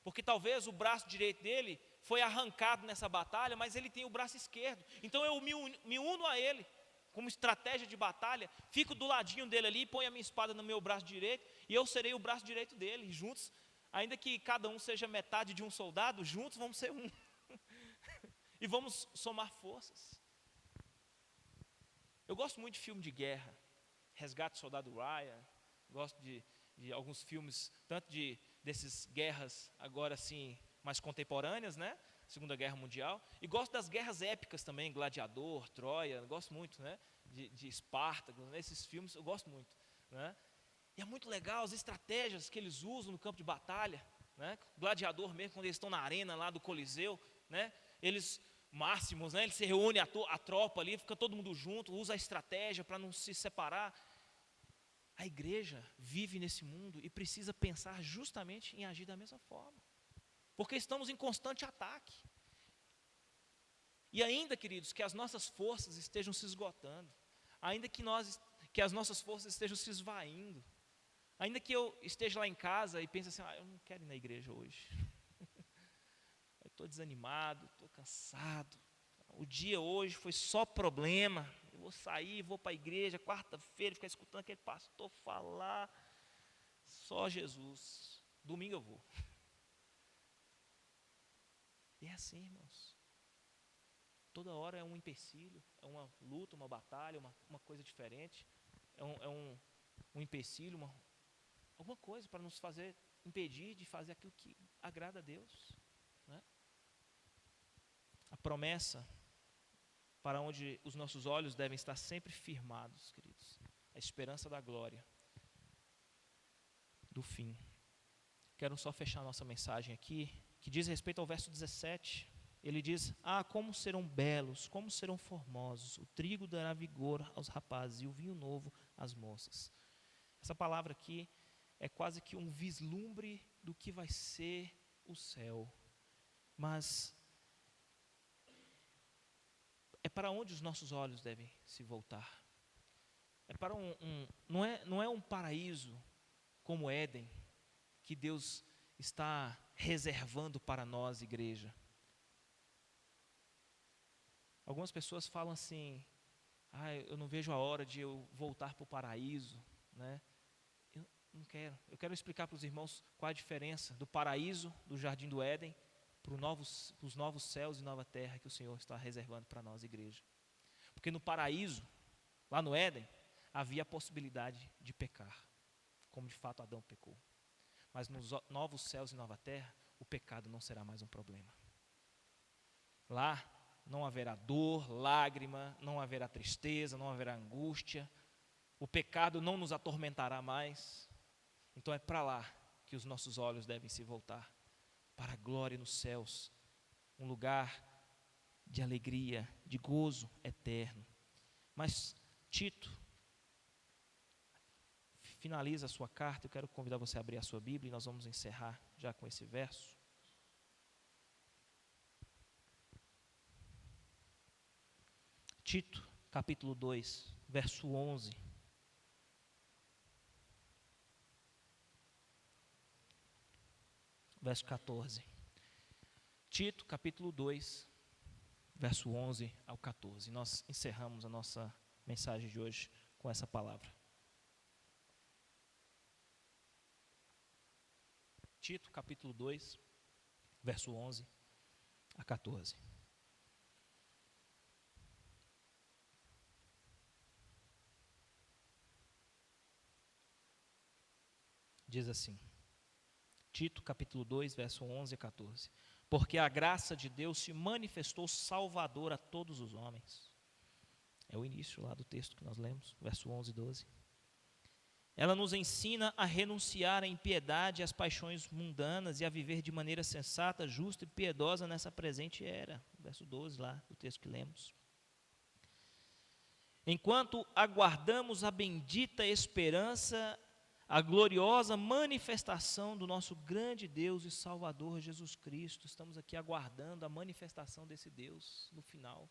porque talvez o braço direito dele foi arrancado nessa batalha, mas ele tem o braço esquerdo, então eu me uno a ele, como estratégia de batalha, fico do ladinho dele ali, ponho a minha espada no meu braço direito, e eu serei o braço direito dele, juntos, ainda que cada um seja metade de um soldado, juntos vamos ser um, e vamos somar forças. Eu gosto muito de filme de guerra, Resgate do Soldado Ryan, gosto de alguns filmes, tanto desses guerras agora assim, mais contemporâneas, né? Segunda Guerra Mundial, e gosto das guerras épicas também, Gladiador, Troia, gosto muito, né? De Espartaco, nesses filmes eu gosto muito, né? E é muito legal as estratégias que eles usam no campo de batalha, né? Gladiador mesmo, quando eles estão na arena lá do Coliseu, né? Eles máximos, né? Eles se reúnem a tropa ali, fica todo mundo junto, usa a estratégia para não se separar. A igreja vive nesse mundo e precisa pensar justamente em agir da mesma forma, porque estamos em constante ataque. E ainda, queridos, que as nossas forças estejam se esgotando, ainda que as nossas forças estejam se esvaindo, ainda que eu esteja lá em casa e pense assim, eu não quero ir na igreja hoje, eu estou desanimado, estou cansado, o dia hoje foi só problema, eu vou sair, vou para a igreja, quarta-feira, ficar escutando aquele pastor falar, só Jesus, domingo eu vou. E é assim, irmãos, toda hora é um empecilho, é uma luta, uma batalha, uma coisa diferente, é um empecilho, alguma coisa para nos fazer impedir de fazer aquilo que agrada a Deus, né? A promessa para onde os nossos olhos devem estar sempre firmados, queridos, a esperança da glória, do fim. Quero só fechar nossa mensagem aqui, que diz respeito ao verso 17, ele diz, como serão belos, como serão formosos, o trigo dará vigor aos rapazes e o vinho novo às moças. Essa palavra aqui é quase que um vislumbre do que vai ser o céu, mas é para onde os nossos olhos devem se voltar. É para não é um paraíso como Éden, que Deus está reservando para nós, igreja. Algumas pessoas falam assim, eu não vejo a hora de eu voltar para o paraíso, né? Eu não quero. Eu quero explicar para os irmãos qual a diferença do paraíso, do jardim do Éden, para os novos céus e nova terra que o Senhor está reservando para nós, igreja. Porque no paraíso, lá no Éden, havia a possibilidade de pecar, como de fato Adão pecou. Mas nos novos céus e nova terra, o pecado não será mais um problema. Lá não haverá dor, lágrima, não haverá tristeza, não haverá angústia, o pecado não nos atormentará mais. Então é para lá que os nossos olhos devem se voltar, para a glória nos céus, um lugar de alegria, de gozo eterno. Mas Tito finaliza a sua carta, eu quero convidar você a abrir a sua Bíblia e nós vamos encerrar já com esse verso. Tito, capítulo 2, verso 11. Verso 14. Tito, capítulo 2, verso 11 ao 14. Nós encerramos a nossa mensagem de hoje com essa palavra. Tito, capítulo 2, verso 11 a 14. Diz assim, Tito, capítulo 2, verso 11 a 14. Porque a graça de Deus se manifestou salvadora a todos os homens. É o início lá do texto que nós lemos, verso 11 e 12. Ela nos ensina a renunciar à impiedade e às paixões mundanas e a viver de maneira sensata, justa e piedosa nessa presente era. Verso 12 lá do texto que lemos. Enquanto aguardamos a bendita esperança, a gloriosa manifestação do nosso grande Deus e Salvador Jesus Cristo. Estamos aqui aguardando a manifestação desse Deus no final,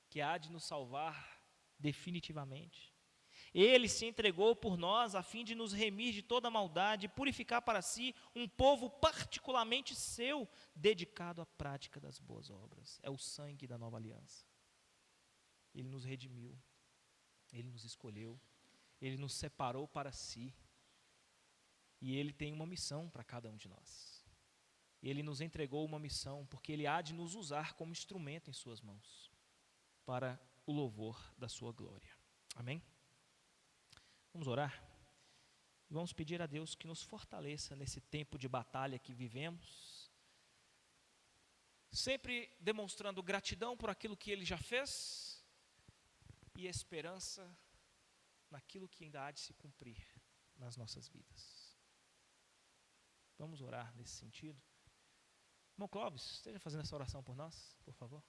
que há de nos salvar definitivamente. Ele se entregou por nós a fim de nos remir de toda maldade e purificar para si um povo particularmente seu, dedicado à prática das boas obras. É o sangue da nova aliança. Ele nos redimiu, Ele nos escolheu, Ele nos separou para si. E Ele tem uma missão para cada um de nós. Ele nos entregou uma missão, porque Ele há de nos usar como instrumento em suas mãos, para o louvor da sua glória. Amém? Vamos orar? E vamos pedir a Deus que nos fortaleça nesse tempo de batalha que vivemos, sempre demonstrando gratidão por aquilo que Ele já fez e esperança naquilo que ainda há de se cumprir nas nossas vidas. Vamos orar nesse sentido. Irmão Clóvis, esteja fazendo essa oração por nós, por favor.